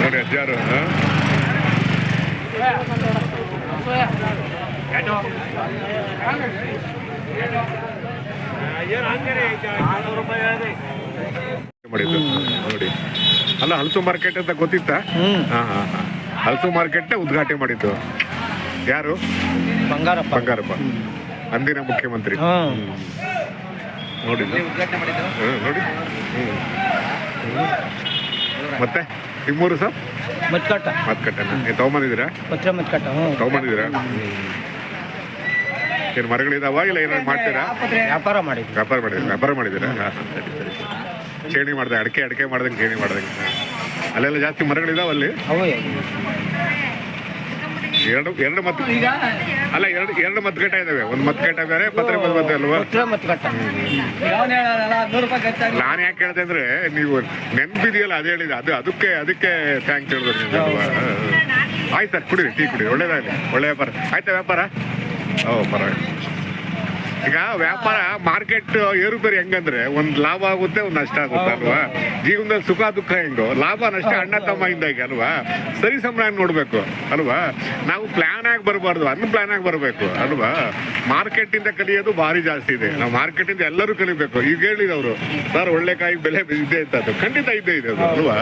ನೋಡಿ ಅಜ್ಜಾರು ಮಾಡಿದ್ದು ನೋಡಿ. ಅಲ್ಲ ಹಲಸು ಮಾರ್ಕೆಟ್ ಅಂತ ಗೊತ್ತಿತ್ತಾ? ಹಲಸು ಮಾರ್ಕೆಟ್ ಉದ್ಘಾಟನೆ ಮಾಡಿದ್ದು ಯಾರು? ಬಂಗಾರಪ್ಪ, ಅಂದಿನ ಮುಖ್ಯಮಂತ್ರಿ. ನೋಡಿ ನೋಡಿ. ಮತ್ತೆ ನಿಮ್ಮೂರು ಸರ್? ಮತ್ಕಟ್ಟನ ತಗೊಂಬಂದಿದ್ದೀರಾ? ತಗೊಂಬಂದಿದ್ದೀರಾ? ಏನು ಮರಗಳಿದಾವ ಇಲ್ಲ ಏನಾದ್ರು ಮಾಡ್ತೀರಾ? ವ್ಯಾಪಾರ ಮಾಡಿದ್ದೀರಾ? ಚೇಣಿ ಮಾಡ್ದೆ, ಅಡಿಕೆ ಮಾಡ್ದಂಗೆ ಚೇಣಿ ಮಾಡ್ದಂಗೆ. ಅಲ್ಲೆಲ್ಲ ಜಾಸ್ತಿ ಮರಗಳಿದಾವ ಅಲ್ಲಿ? ಎರಡು ಮತ್ ಅಲ್ಲ ಎರಡು ಮತ್ಕಟ್ಟ ಇದಾವೆ. ಒಂದು ಮತ್ಕಟ್ಟ ಬೇರೆ, ಪತ್ರೆ ಮತ್ತೆ ಅಲ್ವಾ? ನಾನು ಯಾಕೆ ಹೇಳ್ದೆ ಅಂದ್ರೆ ನೀವು ನೆನ್ಪಿದೆಯಲ್ಲ, ಅದು ಹೇಳಿದೆ, ಅದಕ್ಕೆ ಥ್ಯಾಂಕ್ಸ್ ಹೇಳ್ಬೇಕು ಅಲ್ವಾ? ಆಯ್ತು ಸರ್, ಕುಡೀರಿ, ಟೀ ಕುಡೀರಿ, ಒಳ್ಳೇದಾಗಲಿ, ಒಳ್ಳೆ ವ್ಯಾಪಾರ ಆಯ್ತಾ? ವ್ಯಾಪಾರ ಪರವಾಗಿಲ್ಲ. ಈಗ ವ್ಯಾಪಾರ ಮಾರ್ಕೆಟ್ ಏರುಪೇರು ಹೆಂಗಂದ್ರೆ ಒಂದು ಲಾಭ ಆಗುತ್ತೆ, ಒಂದು ನಷ್ಟ ಆಗುತ್ತೆ ಅಲ್ವಾ? ಜೀವನದಲ್ಲಿ ಸುಖ ದುಃಖ ಹೆಂಗೋ, ಲಾಭ ನಷ್ಟ ಅಣ್ಣ ತಮ್ಮ ಇಂದಾಗಿ ಅಲ್ವಾ? ಸರಿ ಸಮನಾಗಿ ನೋಡ್ಬೇಕು ಅಲ್ವಾ? ನಾವು ಪ್ಲಾನ್ ಆಗಿ ಬರಬಾರ್ದು, ಪ್ಲಾನ್ ಆಗಿ ಬರಬೇಕು ಅಲ್ವಾ? ಮಾರ್ಕೆಟ್ ಇಂದ ಕಲಿಯೋದು ಭಾರಿ ಜಾಸ್ತಿ ಇದೆ. ನಾವು ಮಾರ್ಕೆಟ್ ಇಂದ ಎಲ್ಲರೂ ಕಲಿಬೇಕು. ಈಗ ಹೇಳಿದವರು ಸರ್ ಒಳ್ಳೆ ಕಾಯಿ ಬೆಲೆ ಇದೆ ಅಂತ, ಅದು ಖಂಡಿತ ಇದೆ ಅದು ಅಲ್ವಾ?